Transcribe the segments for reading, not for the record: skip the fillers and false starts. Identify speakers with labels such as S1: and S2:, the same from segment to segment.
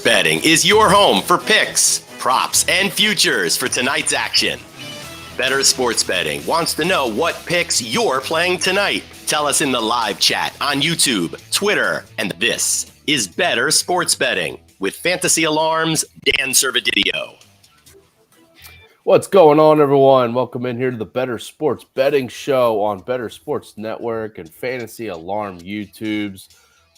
S1: Betting is your home for picks, props, and futures for tonight's action. Bettor Sports Betting wants to know what picks you're playing tonight. Tell us in the live chat on YouTube, Twitter, and this is Bettor Sports Betting with Fantasy Alarm's Dan Servodidio.
S2: What's going on, everyone? Welcome in here to the Bettor Sports Betting Show on Bettor Sports Network and Fantasy Alarm YouTubes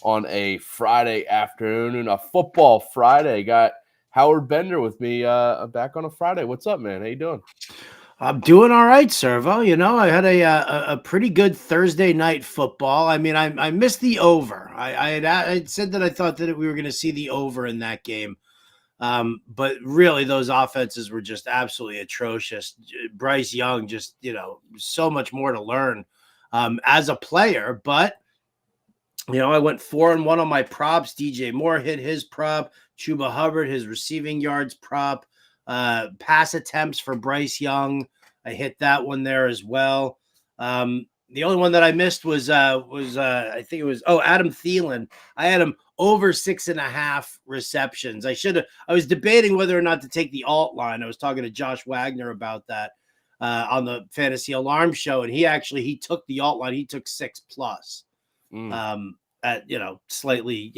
S2: on a Friday afternoon, a football Friday. Got Howard Bender with me back on a Friday. What's up, man? How you doing?
S3: I'm doing all right, Servo. You know, I had a pretty good Thursday night football. I mean, I missed the over. I said that I thought that we were going to see the over in that game. But really, those offenses were just absolutely atrocious. Bryce Young just, so much more to learn as a player. But, I went 4-1 on my props. DJ Moore hit his prop. Chuba Hubbard, his receiving yards prop. Pass attempts for Bryce Young. I hit that one there as well. The only one that I missed was I think it was Adam Thielen. I had him over 6.5 receptions. I was debating whether or not to take the alt line. I was talking to Josh Wagner about that on the Fantasy Alarm show, and he took the alt line. He took 6+. At slightly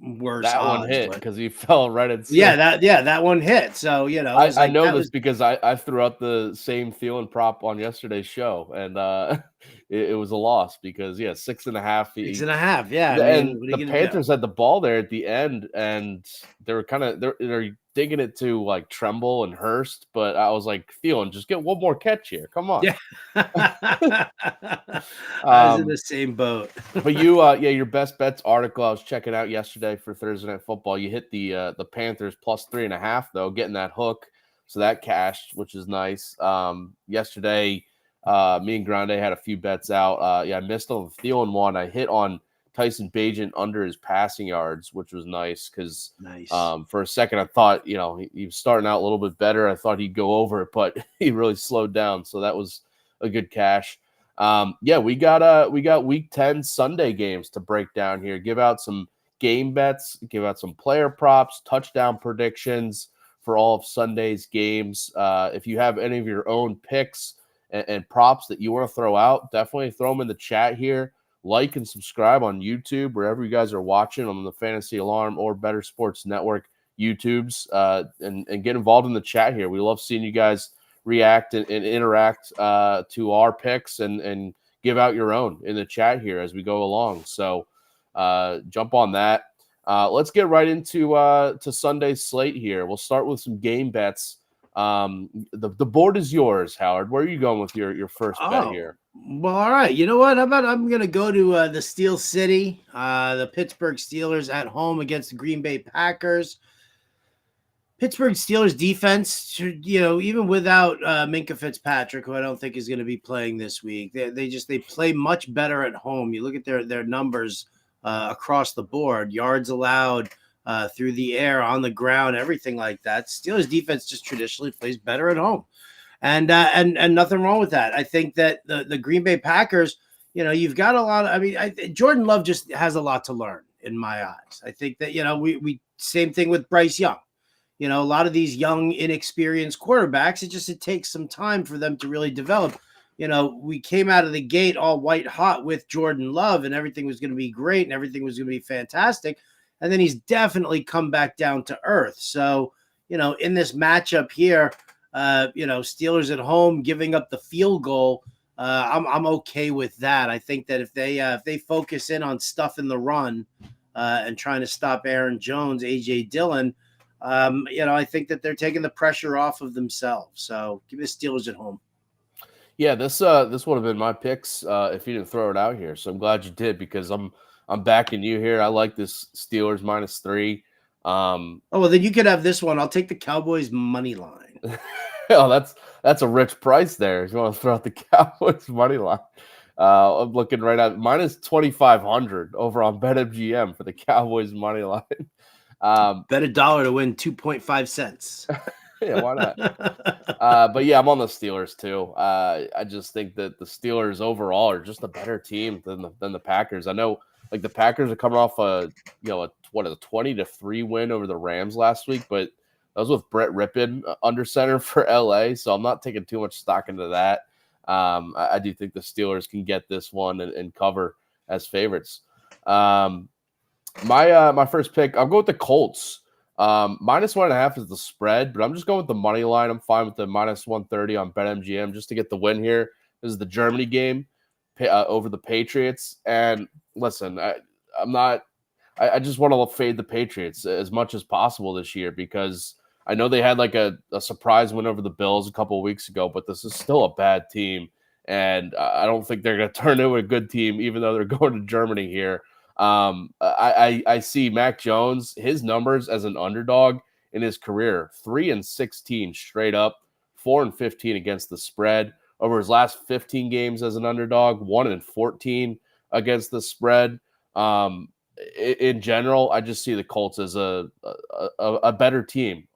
S3: worse.
S2: That
S3: odds,
S2: one hit because he fell right at 6.
S3: That one hit. So
S2: I know this because I threw out the same Thielen prop on yesterday's show, and it was a loss because 6.5.
S3: 6.5. Yeah,
S2: and the Panthers had the ball there at the end, and they were kind of they're digging it to like Tremble and Hurst, but I was like, Thielen, just get one more catch here. Come on.
S3: Yeah. I was in the same boat.
S2: But you, your best bets article I was checking out yesterday for Thursday Night Football. You hit the Panthers plus 3.5 though, getting that hook, so that cashed, which is nice. Yesterday, me and Grande had a few bets out. I missed on the Thielen one. I hit on Tyson Bagent under his passing yards, which was nice because for a second I thought he was starting out a little bit better. I thought he'd go over it, but he really slowed down, so that was a good cash. We got Week 10 Sunday games to break down here. Give out some game bets, give out some player props, touchdown predictions for all of Sunday's games. If you have any of your own picks and props that you want to throw out, definitely throw them in the chat here. Like and subscribe on YouTube, wherever you guys are watching on the Fantasy Alarm or Bettor Sports Network YouTubes, and get involved in the chat here. We love seeing you guys react and interact to our picks and give out your own in the chat here as we go along. So jump on that. Let's get right into to Sunday's slate here. We'll start with some game bets. The board is yours, Howard. Where are you going with your first bet here?
S3: Well, all right. You know what? How about I'm going to go to the Steel City, the Pittsburgh Steelers at home against the Green Bay Packers. Pittsburgh Steelers defense, even without Minkah Fitzpatrick, who I don't think is going to be playing this week, they play much better at home. You look at their numbers across the board, yards allowed through the air, on the ground, everything like that. Steelers defense just traditionally plays better at home. And nothing wrong with that. I think that the Green Bay Packers, you've got a lot of, Jordan Love just has a lot to learn in my eyes. I think that, we same thing with Bryce Young. A lot of these young, inexperienced quarterbacks, it takes some time for them to really develop. We came out of the gate all white hot with Jordan Love and everything was going to be great and everything was going to be fantastic. And then he's definitely come back down to earth. So, in this matchup here, Steelers at home giving up the field goal, I'm okay with that. I think that if they focus in on stuffing the run and trying to stop Aaron Jones, A.J. Dillon, I think that they're taking the pressure off of themselves. So give me the Steelers at home.
S2: Yeah, this would have been my picks if you didn't throw it out here. So I'm glad you did because I'm backing you here. I like this Steelers -3.
S3: Well, then you could have this one. I'll take the Cowboys money line.
S2: That's a rich price there. If you want to throw out the Cowboys money line, I'm looking right at -2,500 over on BetMGM for the Cowboys money line.
S3: Bet $1 to win 2.5 cents.
S2: Yeah, why not? But yeah, I'm on the Steelers too. I just think that the Steelers overall are just a better team than the Packers. I know Like the Packers are coming off a 20-3 win over the Rams last week, but that was with Brett Rippon under center for LA. So I'm not taking too much stock into that. I do think the Steelers can get this one and cover as favorites. My first pick, I'll go with the Colts. -1.5 is the spread, but I'm just going with the money line. I'm fine with the -130 on BetMGM just to get the win here. This is the Germany game over the Patriots. And listen, I just want to fade the Patriots as much as possible this year because I know they had like a surprise win over the Bills a couple of weeks ago, but this is still a bad team. And I don't think they're going to turn into a good team, even though they're going to Germany here. I see Mac Jones, his numbers as an underdog in his career, 3-16 straight up, 4-15 against the spread. Over his last 15 games as an underdog, 1-14 against the spread. In general, I just see the Colts as a better team,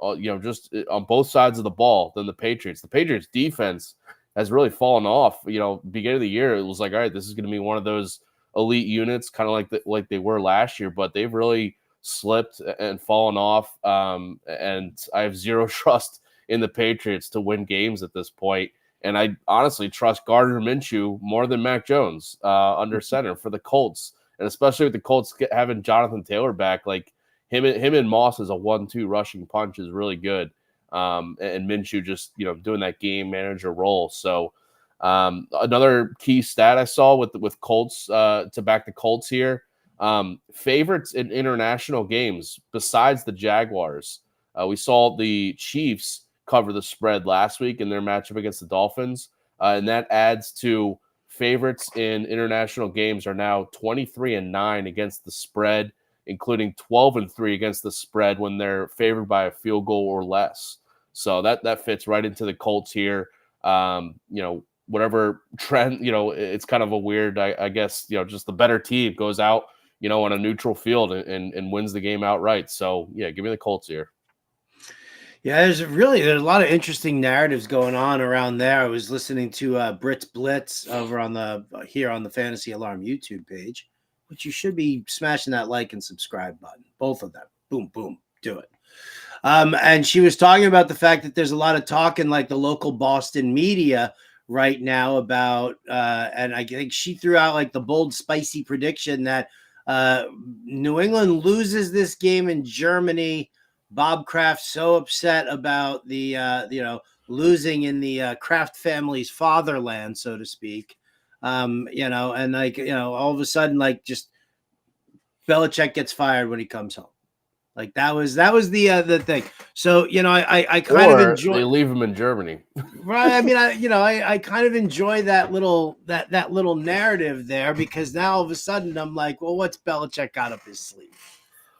S2: just on both sides of the ball than the Patriots. The Patriots defense has really fallen off. Beginning of the year, it was like, all right, this is going to be one of those elite units, kind of like they were last year, but they've really slipped and fallen off. And I have zero trust in the Patriots to win games at this point. And I honestly trust Gardner Minshew more than Mac Jones under center for the Colts. And especially with the Colts having Jonathan Taylor back, like him and Moss as a 1-2 rushing punch is really good. And Minshew just, doing that game manager role. So another key stat I saw with Colts to back the Colts here, favorites in international games besides the Jaguars. We saw the Chiefs cover the spread last week in their matchup against the Dolphins. And that adds to favorites in international games are now 23-9 against the spread, including 12-3 against the spread when they're favored by a field goal or less. So that fits right into the Colts here. Whatever trend, it's kind of a weird, I guess, just the better team goes out, on a neutral field and wins the game outright. So yeah, give me the Colts here.
S3: Yeah, there's a lot of interesting narratives going on around there. I was listening to Brits Blitz over on the Fantasy Alarm YouTube page, which you should be smashing that like and subscribe button. Both of them. Boom, boom, do it. And she was talking about the fact that there's a lot of talk in like the local Boston media right now about, and I think she threw out like the bold, spicy prediction that New England loses this game in Germany. Bob Kraft so upset about the losing in the Kraft family's fatherland, so to speak. And all of a sudden, like just Belichick gets fired when he comes home. Like that was the thing. So I kind of enjoy.
S2: They leave him in Germany,
S3: right? I mean, I kind of enjoy that little narrative there because now all of a sudden I'm like, well, what's Belichick got up his sleeve?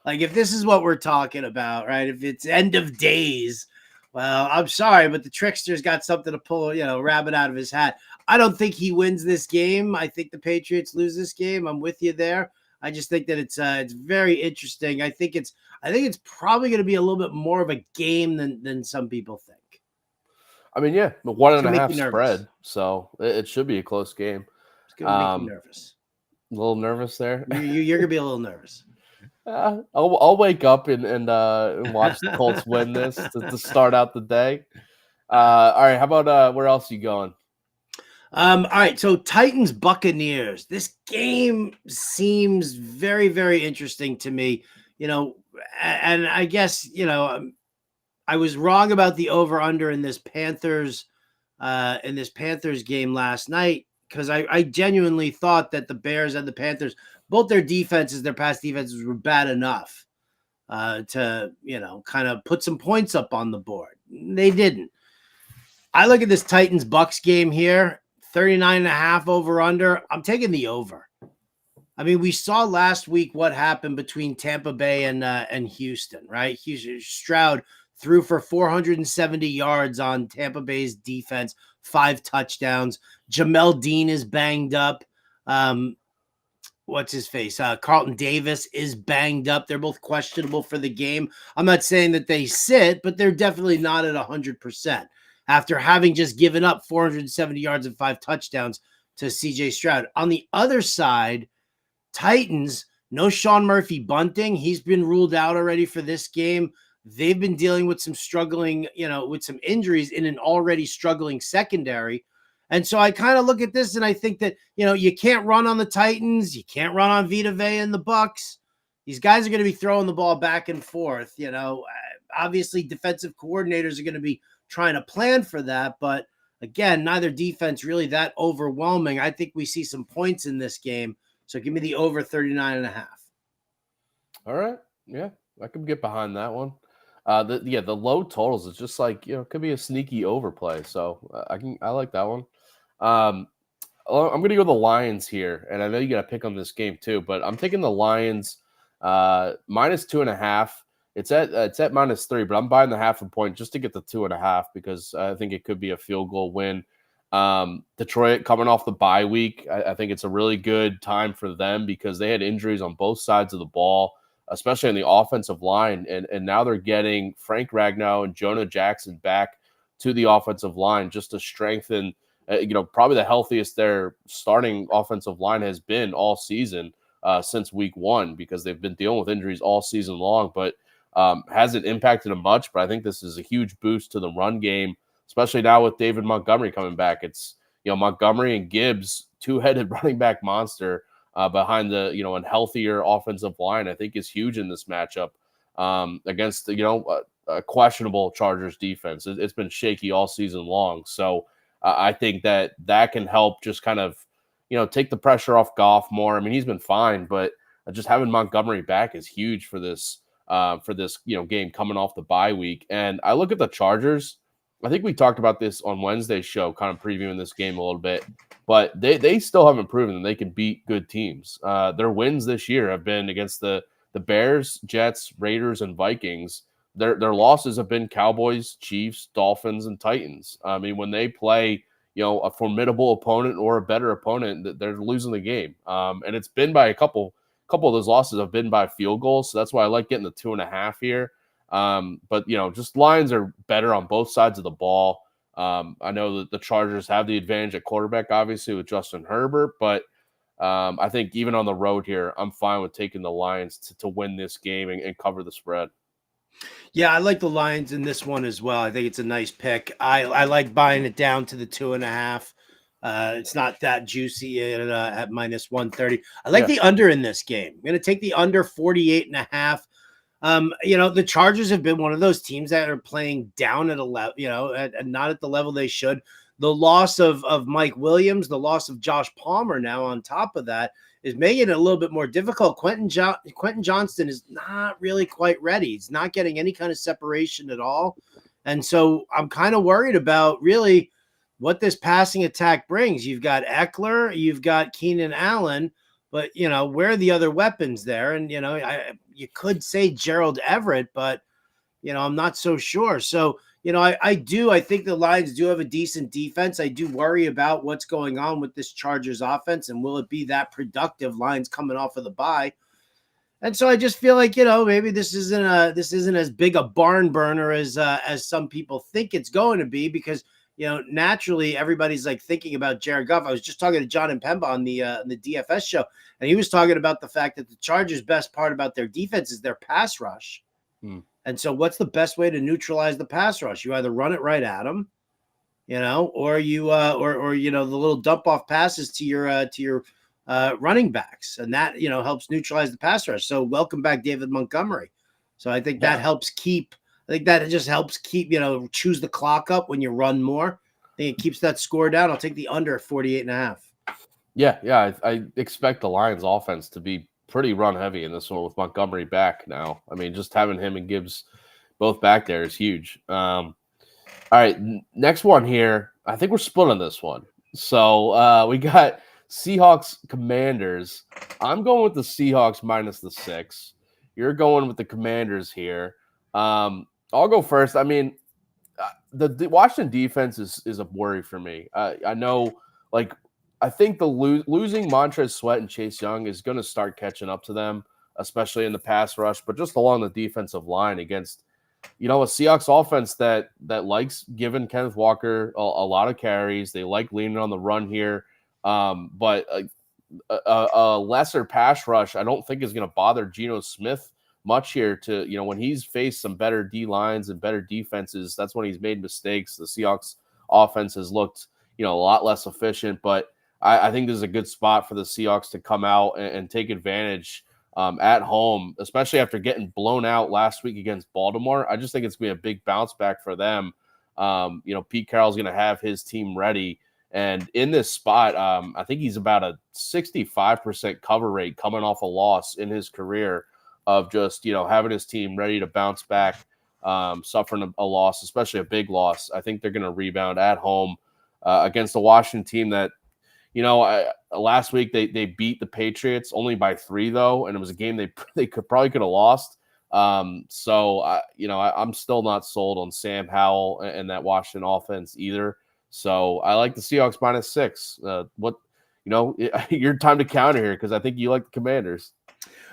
S3: Like, if this is what we're talking about, right? If it's end of days, well, I'm sorry, but the trickster's got something to pull, rabbit out of his hat. I don't think he wins this game. I think the Patriots lose this game. I'm with you there. I just think that it's very interesting. I think it's probably going to be a little bit more of a game than some people think.
S2: I mean, yeah, the 1.5 spread, so it should be a close game.
S3: It's going to make you nervous.
S2: A little nervous there.
S3: You're going to be a little nervous.
S2: I'll wake up and watch the Colts win this to start out the day. All right, how about where else are you going?
S3: All right, so Titans Buccaneers. This game seems very, very interesting to me. And I guess I was wrong about the over under in this Panthers game last night because I genuinely thought that the Bears and the Panthers, both their defenses, their past defenses were bad enough to, kind of put some points up on the board. They didn't. I look at this Titans Bucks game here, 39.5 over under. I'm taking the over. I mean, we saw last week what happened between Tampa Bay and Houston, right? Stroud threw for 470 yards on Tampa Bay's defense, 5 touchdowns. Jamel Dean is banged up. What's his face? Carlton Davis is banged up. They're both questionable for the game. I'm not saying that they sit, but they're definitely not at 100% after having just given up 470 yards and 5 touchdowns to CJ Stroud. On the other side, Titans, no Sean Murphy Bunting. He's been ruled out already for this game. They've been dealing with some struggling, with some injuries in an already struggling secondary. And so I kind of look at this and I think that, you can't run on the Titans. You can't run on Vita Vea and the Bucks. These guys are going to be throwing the ball back and forth. Obviously defensive coordinators are going to be trying to plan for that. But again, neither defense really that overwhelming. I think we see some points in this game. So give me the over 39.5.
S2: All right. Yeah, I can get behind that one. The low totals is just like, could be a sneaky overplay. So I like that one. I'm going to go the Lions here, and I know you got to pick on this game too, but I'm taking the Lions minus 2.5. It's at -3, but I'm buying the 0.5 point just to get the 2.5 because I think it could be a field goal win. Detroit coming off the bye week, I think it's a really good time for them because they had injuries on both sides of the ball, especially on the offensive line. And now they're getting Frank Ragnow and Jonah Jackson back to the offensive line just to strengthen, probably the healthiest their starting offensive line has been all season since week 1 because they've been dealing with injuries all season long, but hasn't impacted them much. But I think this is a huge boost to the run game, especially now with David Montgomery coming back. It's, Montgomery and Gibbs, two-headed running back monster behind the, and healthier offensive line, I think is huge in this matchup against, a questionable Chargers defense. It's been shaky all season long. So I think that can help just kind of, take the pressure off Goff more. I mean, he's been fine, but just having Montgomery back is huge for this game coming off the bye week. And I look at the Chargers. I think we talked about this on Wednesday's show, kind of previewing this game a little bit, but they still haven't proven that they can beat good teams. Their wins this year have been against the Bears, Jets, Raiders, and Vikings. Their losses have been Cowboys, Chiefs, Dolphins, and Titans. I mean, when they play, a formidable opponent or a better opponent, they're losing the game. And it's been by a couple of those losses have been by field goals. So that's why I like getting the 2.5 here. But just Lions are better on both sides of the ball. I know that the Chargers have the advantage at quarterback, obviously, with Justin Herbert, but I think even on the road here, I'm fine with taking the Lions to win this game and cover the spread.
S3: Yeah, I like the Lions in this one as well. I think it's a nice pick. I like buying it down to the 2.5. It's not that juicy at minus 130. I like the under in this game. I'm going to take the under 48.5. The Chargers have been one of those teams that are playing down at a level, not at the level they should. The loss of Mike Williams, the loss of Josh Palmer now on top of that is making it a little bit more difficult. Quentin Johnston is not really quite ready. He's not getting any kind of separation at all. And so I'm kind of worried about really what this passing attack brings. You've got Eckler, you've got Keenan Allen, but, where are the other weapons there? And, you could say Gerald Everett, but, I'm not so sure. So, I think the Lions do have a decent defense. I do worry about what's going on with this Chargers offense and will it be that productive? Lions coming off of the bye. And so I just feel like, maybe this isn't as big a barn burner as some people think it's going to be because, naturally everybody's like thinking about Jared Goff. I was just talking to John and Pemba on the DFS show, and he was talking about the fact that the Chargers' best part about their defense is their pass rush. And so what's the best way to neutralize the pass rush? You either run it right at them, or you the little dump off passes to your running backs, and that helps neutralize the pass rush. So welcome back, David Montgomery. So I think that helps keep. I think that it just helps keep choose the clock up when you run more. I think it keeps that score down. I'll take the under 48.5.
S2: Yeah. I expect the Lions offense to be pretty run heavy in this one with Montgomery back now. I mean, just having him and Gibbs both back there is huge. All right, next one here. I think we're splitting this one. So we got Seahawks Commanders. I'm going with the Seahawks minus the 6. You're going with the Commanders here. I'll go first. I mean, the Washington defense is a worry for me. I know, I think the losing Montrezl Sweat and Chase Young is going to start catching up to them, especially in the pass rush, but just along the defensive line against, a Seahawks offense that likes giving Kenneth Walker a lot of carries. They like leaning on the run here. But a lesser pass rush, I don't think is going to bother Geno Smith much here. To when he's faced some better D lines and better defenses, that's when he's made mistakes. The Seahawks offense has looked a lot less efficient, but I think this is a good spot for the Seahawks to come out and take advantage at home, especially after getting blown out last week against Baltimore. I just think it's going to be a big bounce back for them. Pete Carroll's going to have his team ready. And in this spot, I think he's about a 65% cover rate coming off a loss in his career of just, having his team ready to bounce back, suffering a loss, especially a big loss. I think they're going to rebound at home against the Washington team that, last week they beat the Patriots only by 3 though, and it was a game they could have lost. So I'm still not sold on Sam Howell and that Washington offense either. So I like the Seahawks -6. Your time to counter here because I think you like the Commanders.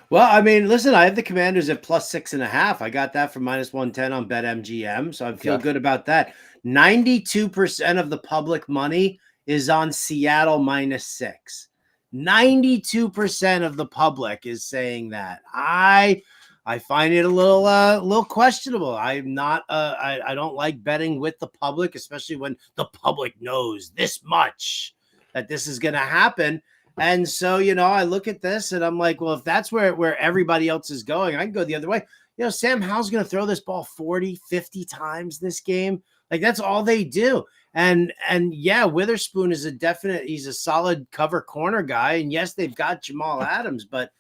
S3: Well, I mean, listen, I have the Commanders at +6.5. I got that from -110 on BetMGM, so I feel good about that. 92% of the public money is on Seattle -6. 92% of the public is saying that. I find it a little questionable. I'm not. I don't like betting with the public, especially when the public knows this much that this is going to happen. And so, I look at this and I'm like, well, if that's where everybody else is going, I can go the other way. Sam Howell's going to throw this ball 40, 50 times this game. Like that's all they do. And yeah, Witherspoon is he's a solid cover corner guy. And yes, they've got Jamal Adams, but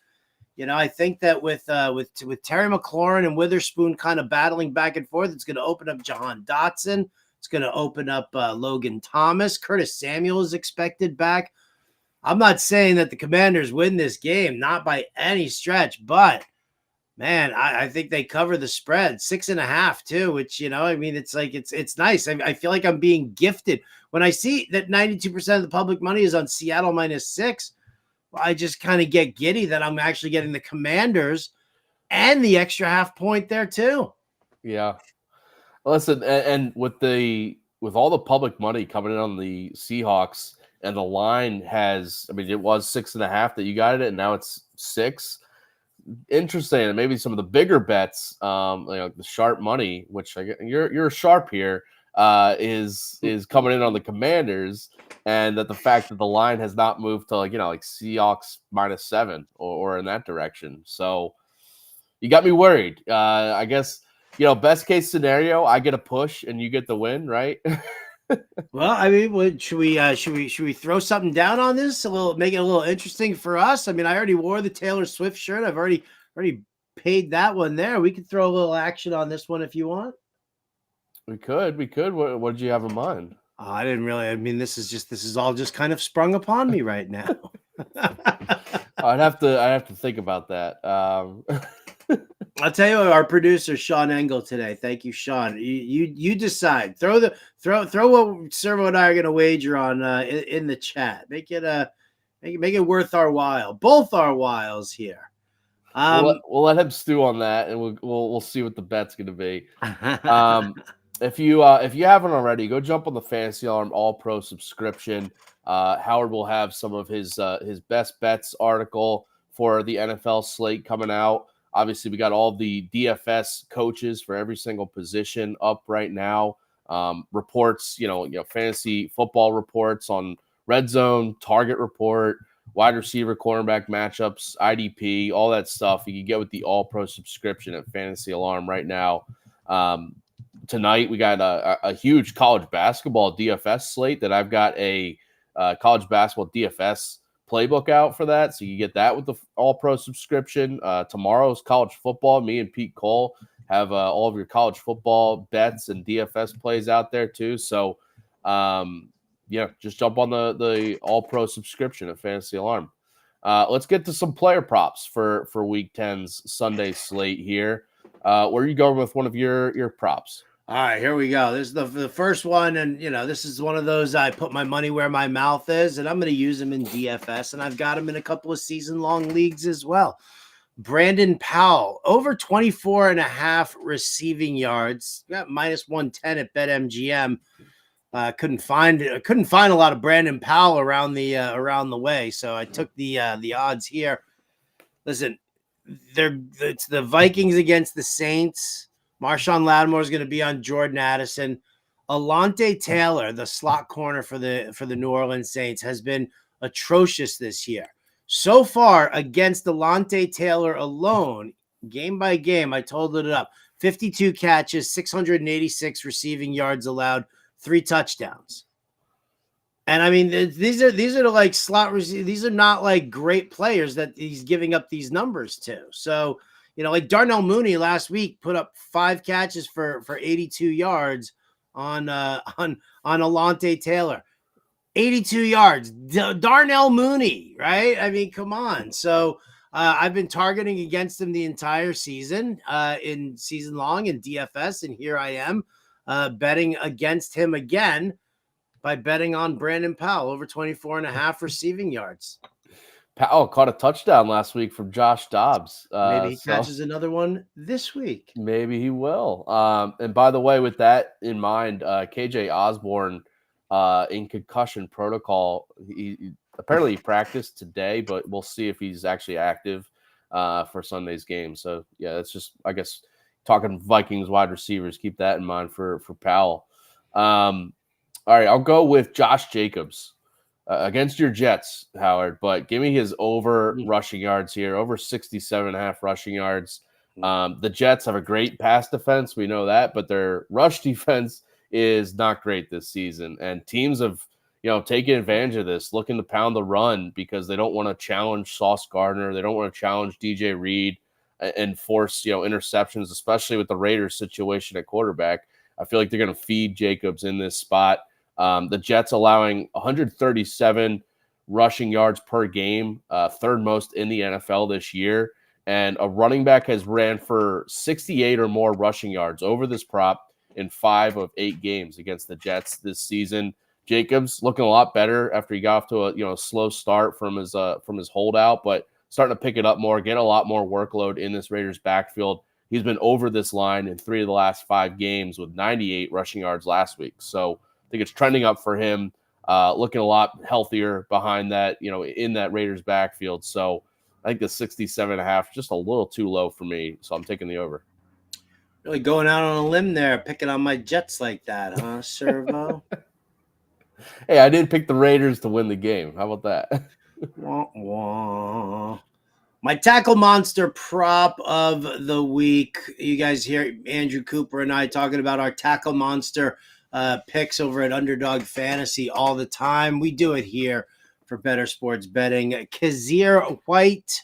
S3: I think that with Terry McLaurin and Witherspoon kind of battling back and forth, it's going to open up Jahan Dotson. It's going to open up Logan Thomas. Curtis Samuel is expected back. I'm not saying that the Commanders win this game, not by any stretch, but man, I think they cover the spread 6.5 too, which, it's like, it's nice. I feel like I'm being gifted when I see that 92% of the public money is on Seattle -6. I just kind of get giddy that I'm actually getting the Commanders and the extra half point there too.
S2: Yeah. Listen, and with all the public money coming in on the Seahawks and the line it was 6.5 that you got it, and now it's 6. Interesting. And maybe some of the bigger bets, the sharp money, which you're sharp here, is coming in on the Commanders, and that the fact that the line has not moved to Seahawks -7 or in that direction. So you got me worried. I guess best case scenario, I get a push and you get the win, right?
S3: Well, I mean, should we throw something down on this make it a little interesting for us? I mean, I already wore the Taylor Swift shirt. I've already paid that one there. We could throw a little action on this one if you want.
S2: We could. What did you have in mind?
S3: I didn't really. I mean, this is all just kind of sprung upon me right now.
S2: I'd have to think about that.
S3: I'll tell you what, our producer Sean Engel today. Thank you, Sean. You decide. Throw what Servo and I are going to wager on in the chat. Make it worth our while. Both our whiles here.
S2: We'll let him stew on that, and we'll see what the bet's going to be. If you haven't already, go jump on the Fantasy Alarm All Pro subscription. Howard will have some of his best bets article for the NFL slate coming out. Obviously, we got all the DFS coaches for every single position up right now. Reports, fantasy football reports on red zone, target report, wide receiver, cornerback matchups, IDP, all that stuff you can get with the All Pro subscription at Fantasy Alarm right now. Tonight, we got a huge college basketball DFS slate that I've got a college basketball DFS playbook out for that. So you get that with the All Pro subscription. Tomorrow's college football. Me and Pete Cole have all of your college football bets and DFS plays out there too. So just jump on the All Pro subscription at Fantasy Alarm. Let's get to some player props for Week 10's Sunday slate here. Where are you going with one of your props?
S3: All right, here we go. This is the first one, and this is one of those I put my money where my mouth is, and I'm going to use them in DFS, and I've got them in a couple of season-long leagues as well. Brandon Powell, over 24.5 receiving yards, got -110 at BetMGM. Couldn't find a lot of Brandon Powell around the way, so I took the odds here. Listen, it's the Vikings against the Saints. Marshawn Lattimore is going to be on Jordan Addison. Alontae Taylor, the slot corner for the New Orleans Saints, has been atrocious this year. So far, against Alontae Taylor alone, game by game, I totaled it up. 52 catches, 686 receiving yards allowed, 3 touchdowns. And I mean, these are like slot receivers. These are not like great players that he's giving up these numbers to. So, like Darnell Mooney last week put up 5 catches for 82 yards on Alontae Taylor. 82 yards. Darnell Mooney, right? I mean, come on. So I've been targeting against him the entire season, in season long in DFS, and here I am betting against him again by betting on Brandon Powell over 24.5 receiving yards.
S2: Powell caught a touchdown last week from Josh Dobbs.
S3: Maybe he catches another one this week.
S2: Maybe he will. And by the way, with that in mind, KJ Osborne in concussion protocol, he apparently practiced today, but we'll see if he's actually active for Sunday's game. So yeah, that's just, I guess, talking Vikings wide receivers. Keep that in mind for Powell. All right, I'll go with Josh Jacobs against your Jets, Howard, but give me his over rushing yards here, over 67.5 rushing yards. The Jets have a great pass defense. We know that, but their rush defense is not great this season. And teams have, taken advantage of this, looking to pound the run because they don't want to challenge Sauce Gardner. They don't want to challenge DJ Reed and force, interceptions, especially with the Raiders situation at quarterback. I feel like they're going to feed Jacobs in this spot. The Jets allowing 137 rushing yards per game, third most in the NFL this year. And a running back has ran for 68 or more rushing yards over this prop in 5 of 8 games against the Jets this season. Jacobs looking a lot better after he got off to a slow start from his holdout, but starting to pick it up more, get a lot more workload in this Raiders backfield. He's been over this line in 3 of the last 5 games with 98 rushing yards last week. So I think it's trending up for him, looking a lot healthier behind that, in that Raiders backfield. So I think the 67.5 just a little too low for me. So I'm taking the over.
S3: Really going out on a limb there, picking on my Jets like that, huh, Servo?
S2: Hey, I did pick the Raiders to win the game. How about that?
S3: Wah, wah. My tackle monster prop of the week. You guys hear Andrew Cooper and I talking about our tackle monster picks over at Underdog Fantasy all the time. We do it here for Bettor Sports Betting. Kazir White,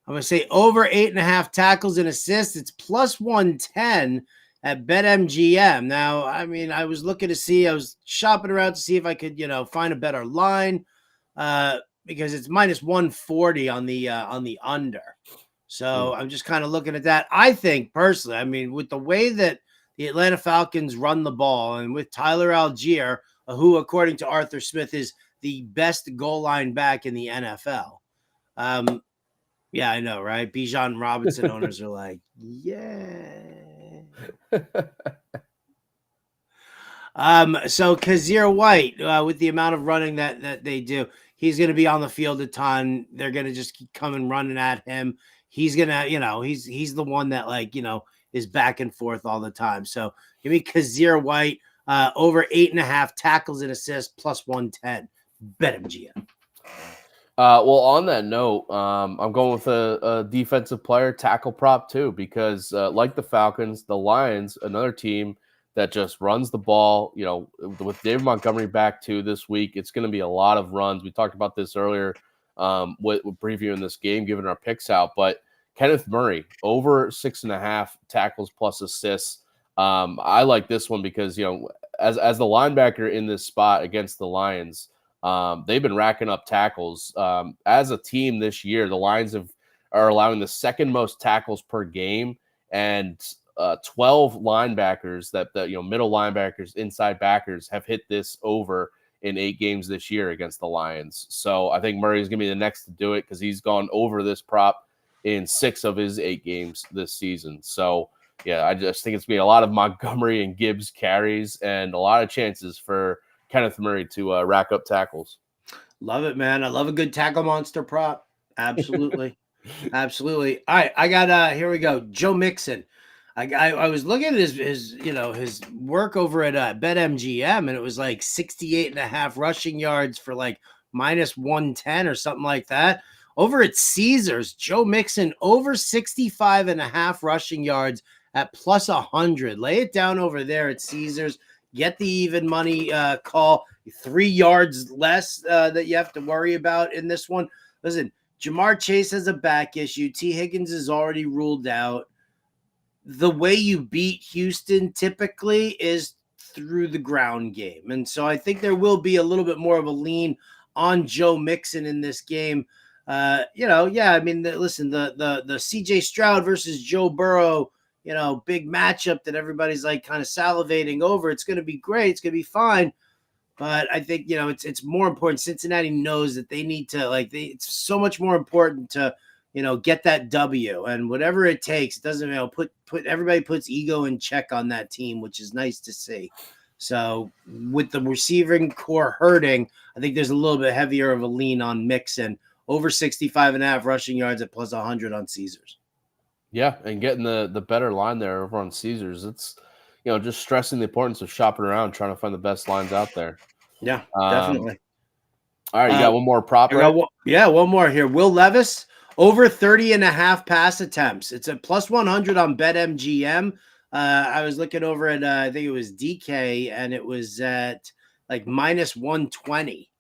S3: I'm going to say over 8.5 tackles and assists. It's plus 110 at BetMGM. Now, I mean, I was shopping around to see if I could, find a better line because it's minus 140 on the under. So I'm just kind of looking at that. I think personally, I mean, with the way that the Atlanta Falcons run the ball and with Tyler Algier, who, according to Arthur Smith, is the best goal line back in the NFL. Yeah, I know, right? Bijan Robinson owners are like, yeah. So Kazir White, with the amount of running that they do, he's going to be on the field a ton. They're going to just keep coming running at him. He's going to, he's the one that is back and forth all the time. So give me Kazir White over 8.5 tackles and assists plus 110. BetMGM.
S2: Well, on that note, I'm going with a defensive player tackle prop too, because like the Falcons, the Lions, another team that just runs the ball, with David Montgomery back too this week, it's going to be a lot of runs. We talked about this earlier with previewing this game, giving our picks out, but Kenneth Murray over 6.5 tackles plus assists. I like this one because, as the linebacker in this spot against the Lions, they've been racking up tackles. As a team this year, the Lions are allowing the second most tackles per game, and 12 linebackers that middle linebackers, inside backers have hit this over in 8 games this year against the Lions. So I think Murray is going to be the next to do it because he's gone over this prop in 6 of his 8 games this season. So yeah, I just think it's going to be a lot of Montgomery and Gibbs carries and a lot of chances for Kenneth Murray to rack up tackles.
S3: Love it, man. I love a good tackle monster prop. Absolutely. Absolutely. All right, I got here we go. Joe Mixon. I was looking at his work over at BetMGM, and it was like 68.5 rushing yards for like minus 110 or something like that. Over at Caesars, Joe Mixon over 65.5 rushing yards at plus 100. Lay it down over there at Caesars. Get the even money call. 3 yards less that you have to worry about in this one. Listen, Jamar Chase has a back issue. T. Higgins is already ruled out. The way you beat Houston typically is through the ground game. And so I think there will be a little bit more of a lean on Joe Mixon in this game. I mean, listen, the CJ Stroud versus Joe Burrow, big matchup that everybody's like kind of salivating over. It's going to be great. It's going to be fine. But I think, it's more important. Cincinnati knows that they need to it's so much more important to, get that W, and whatever it takes. It doesn't, put everybody puts ego in check on that team, which is nice to see. So with the receiving core hurting, I think there's a little bit heavier of a lean on Mixon over 65.5 rushing yards at plus 100 on Caesars.
S2: Yeah. And getting the better line there over on Caesars. It's, just stressing the importance of shopping around, trying to find the best lines out there.
S3: Yeah, definitely.
S2: All right, you got one more prop, right?
S3: One more here. Will Levis, over 30.5 pass attempts. It's a plus 100 on BetMGM. I was looking over at, I think it was DK, and it was at like minus 120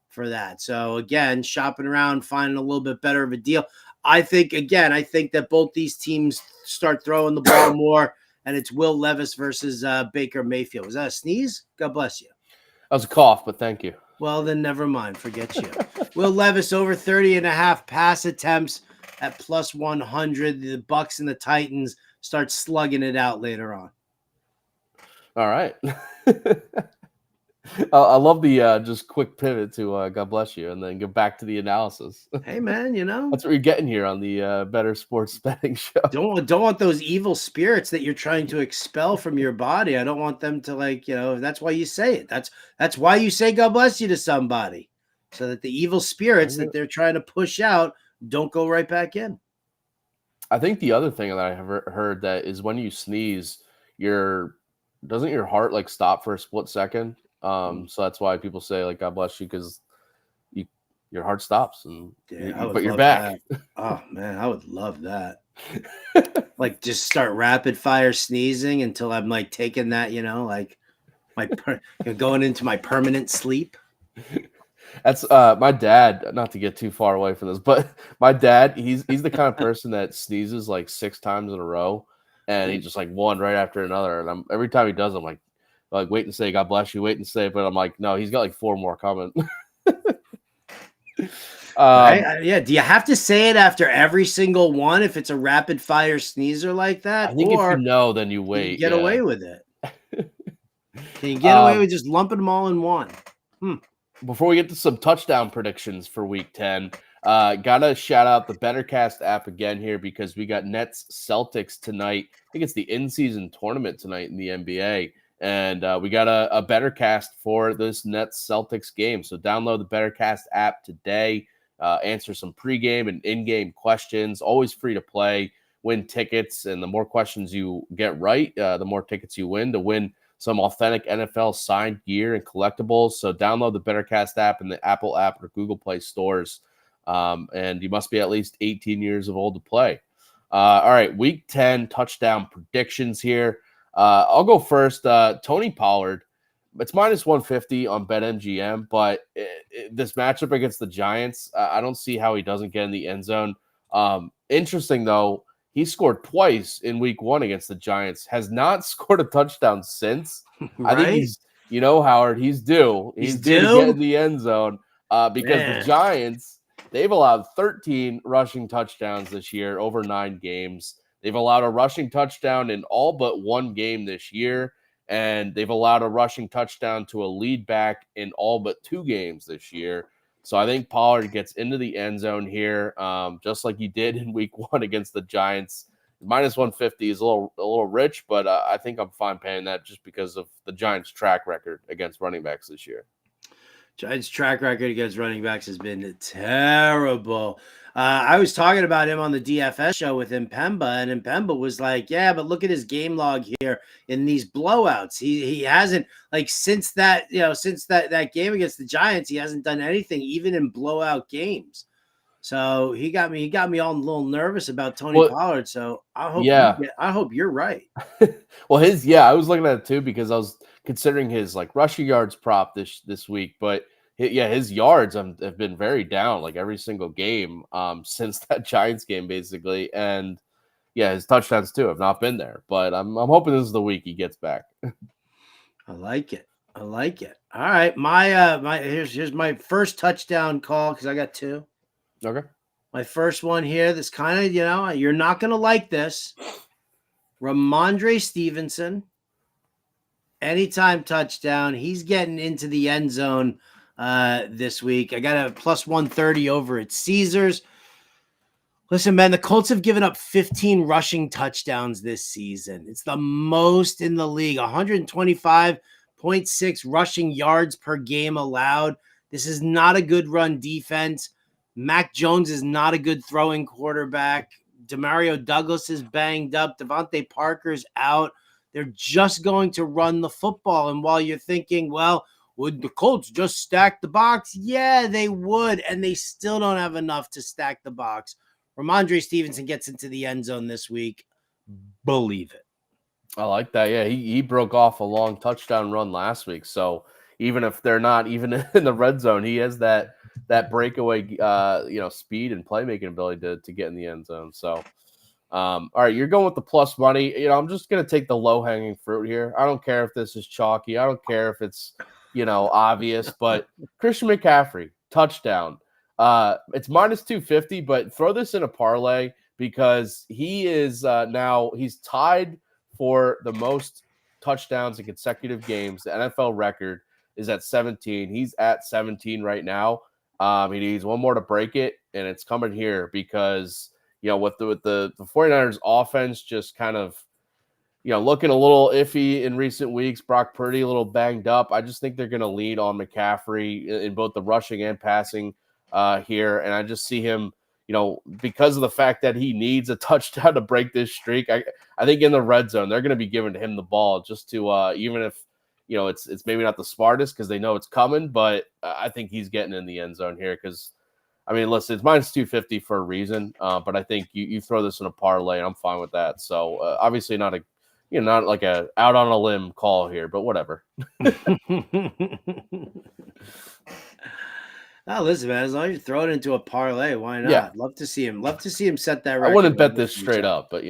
S3: for that. So, again, shopping around, finding a little bit better of a deal. I think that both these teams start throwing the ball more, and it's Will Levis versus Baker Mayfield. Was that a sneeze? God bless you.
S2: That was a cough, but thank you.
S3: Well, then never mind. Forget you. Will Levis over 30.5 pass attempts at plus 100. The Bucs and the Titans start slugging it out later on.
S2: All right. I love the just quick pivot to God bless you, and then go back to the analysis.
S3: Hey, man,
S2: that's what you're getting here on the Bettor Sports Betting show.
S3: Don't want those evil spirits that you're trying to expel from your body. I don't want them to that's why you say it. That's why you say God bless you to somebody, so that the evil spirits that they're trying to push out don't go right back in.
S2: I think the other thing that I have heard that is when you sneeze, doesn't your heart like stop for a split second? So that's why people say like God bless you, because your heart stops but you're back.
S3: That. Oh man, I would love that. Like just start rapid fire sneezing until I'm like taking that, like going into my permanent sleep.
S2: That's my dad, not to get too far away from this, but my dad, he's the kind of person that sneezes like 6 times in a row, and he just like one right after another. And every time he does, I'm like wait and say God bless you, wait and say, but I'm like, no, he's got like 4 more coming.
S3: Yeah, do you have to say it after every single one if it's a rapid fire sneezer like that?
S2: I think if you know, then you wait.
S3: You get away with it. Can you get away with just lumping them all in one?
S2: Before we get to some touchdown predictions for Week 10, gotta shout out the BetterCast app again here, because we got Nets Celtics tonight. I think it's the in-season tournament tonight in the NBA. And we got a BetterCast for this Nets Celtics game. So download the BetterCast app today. Answer some pregame and in-game questions. Always free to play. Win tickets. And the more questions you get right, the more tickets you win to win some authentic NFL signed gear and collectibles. So download the BetterCast app in the Apple app or Google Play stores. And you must be at least 18 years of old to play. All right, Week 10 touchdown predictions here. I'll go first. Tony Pollard, it's minus 150 on BetMGM, but this matchup against the Giants, I don't see how he doesn't get in the end zone. Interesting, though, he scored twice in Week 1 against the Giants, has not scored a touchdown since. Right? I think he's, Howard, he's due. He's due to get in the end zone because the Giants, they've allowed 13 rushing touchdowns this year over 9 games. They've allowed a rushing touchdown in all but 1 game this year, and they've allowed a rushing touchdown to a lead back in all but 2 games this year. So I think Pollard gets into the end zone here, just like he did in Week 1 against the Giants. Minus 150 is a little rich, but I think I'm fine paying that just because of the Giants' track record against running backs this year.
S3: Giants' track record against running backs has been terrible. I was talking about him on the DFS show with Impemba, and Impemba was like, "Yeah, but look at his game log here in these blowouts. He hasn't since that game against the Giants, he hasn't done anything even in blowout games." So he got me all a little nervous about Tony Pollard. So I hope you're right.
S2: Well, I was looking at it too because I was considering his rushing yards prop this week, but his yards have been very down every single game since that Giants game basically, and his touchdowns too have not been there. But I'm hoping this is the week he gets back.
S3: I like it. All right, my here's my first touchdown call because I got two.
S2: Okay.
S3: My first one here, this kind of, you're not going to like this. Ramondre Stevenson, anytime touchdown. He's getting into the end zone this week. I got a plus 130 over at Caesars. Listen, man, the Colts have given up 15 rushing touchdowns this season. It's the most in the league, 125.6 rushing yards per game allowed. This is not a good run defense. Mac Jones is not a good throwing quarterback. Demario Douglas is banged up. Devontae Parker's out. They're just going to run the football. And while you're thinking, well, would the Colts just stack the box? Yeah, they would. And they still don't have enough to stack the box. Ramondre Stevenson gets into the end zone this week. Believe it.
S2: I like that. Yeah, he broke off a long touchdown run last week. So even if they're not even in the red zone, he has that breakaway, speed and playmaking ability to get in the end zone. So, all right, you're going with the plus money. I'm just going to take the low hanging fruit here. I don't care if this is chalky. I don't care if it's, obvious, but Christian McCaffrey, touchdown. It's minus 250, but throw this in a parlay because he is now he's tied for the most touchdowns in consecutive games. The NFL record is at 17. He's at 17 right now. He needs one more to break it, and it's coming here because, with the 49ers offense just kind of, looking a little iffy in recent weeks, Brock Purdy a little banged up. I just think they're going to lead on McCaffrey in both the rushing and passing here, and I just see him, because of the fact that he needs a touchdown to break this streak. I think in the red zone, they're going to be giving him the ball just to, even if, it's maybe not the smartest because they know it's coming, but I think he's getting in the end zone here because, listen, it's minus 250 for a reason, but I think you throw this in a parlay, and I'm fine with that. So obviously not like a out on a limb call here, but whatever.
S3: Now, listen, man, as long as you throw it into a parlay, why not?
S2: Yeah.
S3: Love to see him set that record.
S2: I wouldn't bet this straight up, but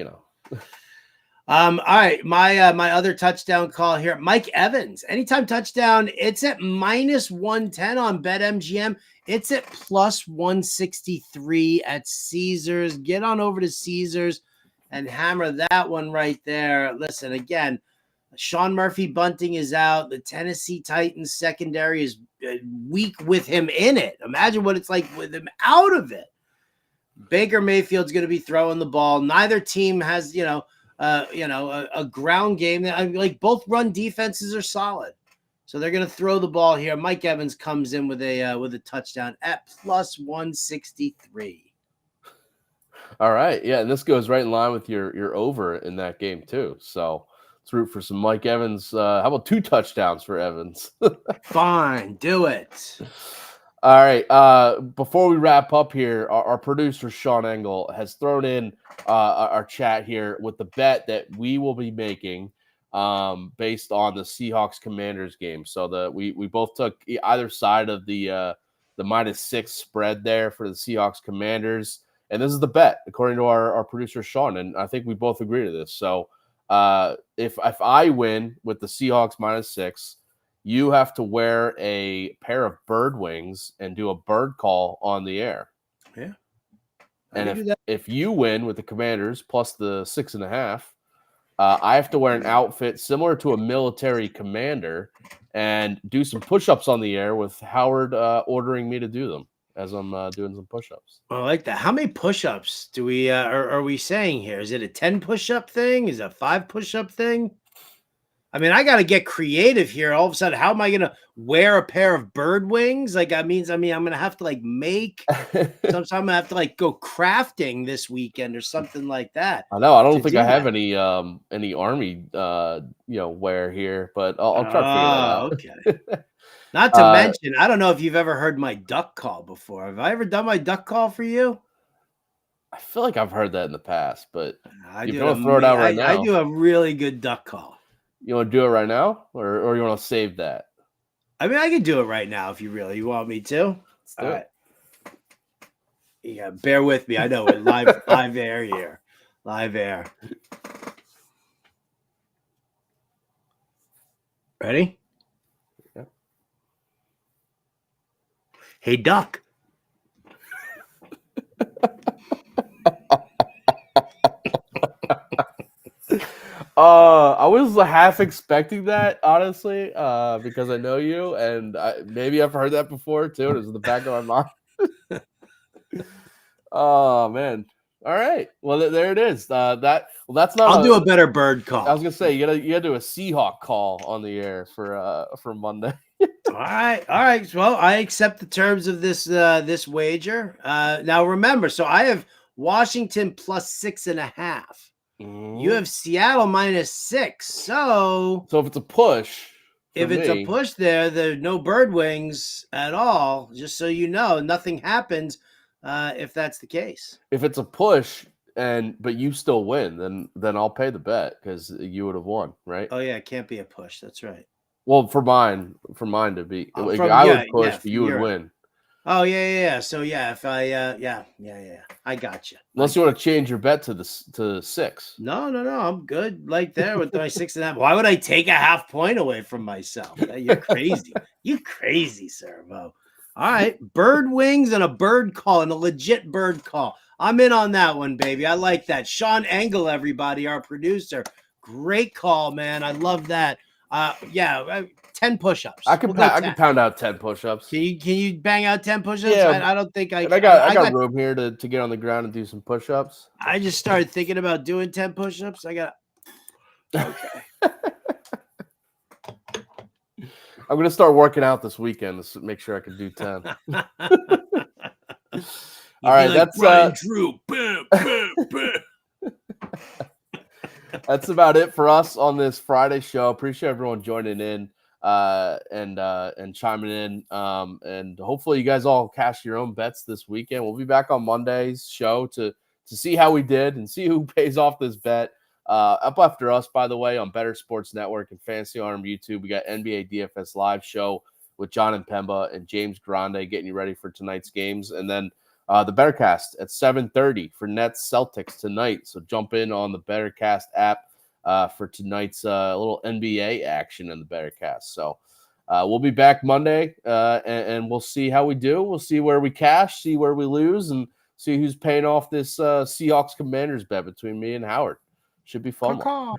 S3: All right, my other touchdown call here, Mike Evans. Anytime touchdown, it's at minus 110 on BetMGM. It's at plus 163 at Caesars. Get on over to Caesars and hammer that one right there. Listen, again, Sean Murphy Bunting is out. The Tennessee Titans secondary is weak with him in it. Imagine what it's like with him out of it. Baker Mayfield's going to be throwing the ball. Neither team has, a ground game. Both run defenses are solid. So they're going to throw the ball here. Mike Evans comes in with a touchdown at plus 163.
S2: All right. Yeah, and this goes right in line with your over in that game too. So let's root for some Mike Evans. How about 2 touchdowns for Evans?
S3: Fine, do it.
S2: All right. Before we wrap up here, our producer Sean Engel has thrown in our chat here with the bet that we will be making based on the Seahawks Commanders game. So we both took either side of the -6 spread there for the Seahawks Commanders, and this is the bet according to our producer Sean, and I think we both agree to this. So if I win with the Seahawks -6. You have to wear a pair of bird wings and do a bird call on the air.
S3: Yeah.
S2: And if you win with the Commanders plus the 6.5, I have to wear an outfit similar to a military commander and do some push-ups on the air with Howard ordering me to do them. as I'm doing some push-ups.
S3: I like that. How many push-ups do we are we saying here? Is it a 10 push-up thing? Is it a 5 push-up thing? I mean, I got to get creative here. All of a sudden, how am I going to wear a pair of bird wings? Like, I'm going to have to like make sometimes I'm going to have to like go crafting this weekend or something like that.
S2: I know. I don't think I have any army wear here, but I'll try to figure that out.
S3: Okay. Not to mention, I don't know if you've ever heard my duck call before. Have I ever done my duck call for you?
S2: I feel like I've heard that in the past, but
S3: you
S2: want to throw it out right now.
S3: I do a really good duck call.
S2: You want to do it right now, or you want to save that?
S3: I mean, I can do it right now if you really want me to.
S2: Let's do it.
S3: Yeah, bear with me. I know it live air here. Live air. Ready?
S2: Yeah.
S3: Hey, duck.
S2: I was half expecting that, honestly, because I know you, and maybe I've heard that before too. It was in the back of my mind. Oh man! All right, well there it is. That's not.
S3: I'll do a better bird call.
S2: I was gonna say you gotta do a Seahawk call on the air for Monday.
S3: All right. Well, I accept the terms of this wager. Now remember, so I have Washington plus 6.5. You have Seattle minus 6. So
S2: if it's a push,
S3: a push there's no bird wings at all. Just so you know, nothing happens if that's the case.
S2: If it's a push but you still win, then I'll pay the bet because you would have won, right?
S3: Oh yeah, it can't be a push. That's right.
S2: Well, for mine to be, I would push, but you would win.
S3: Oh yeah. So yeah, if I I got you.
S2: Unless you want to change your bet to 6.
S3: No, I'm good. Like there with my 6.5. Why would I take a half point away from myself? You're crazy. You crazy, Servo. All right, bird wings and a bird call and a legit bird call. I'm in on that one, baby. I like that. Sean Engel, everybody, our producer. Great call, man. I love that. 10 push-ups.
S2: I can pound out 10 push-ups.
S3: Can you bang out 10 push-ups?
S2: Yeah,
S3: I don't think I can.
S2: I got room here to get on the ground and do some push-ups.
S3: I just started thinking about doing 10 push-ups. Okay.
S2: I'm gonna start working out this weekend to make sure I can do 10. All right, that's
S3: Brian Drew. Boom, boom, boom.
S2: That's about it for us on this Friday show. Appreciate everyone joining in and chiming in. And hopefully you guys all cash your own bets this weekend. We'll be back on Monday's show to see how we did and see who pays off this bet. Up after us, by the way, on Bettor Sports Network and Fantasy Arm YouTube, we got NBA DFS live show with John and Pemba and James Grande getting you ready for tonight's games. And then the Bettorcast at 7:30 for Nets Celtics tonight. So jump in on the Bettorcast app for tonight's little NBA action in the Bettorcast. So we'll be back Monday and we'll see how we do. We'll see where we cash, see where we lose, and see who's paying off this Seahawks Commanders bet between me and Howard. Should be fun. All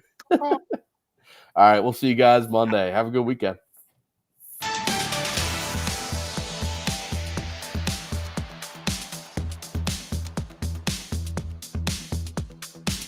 S2: right, we'll see you guys Monday. Have a good weekend.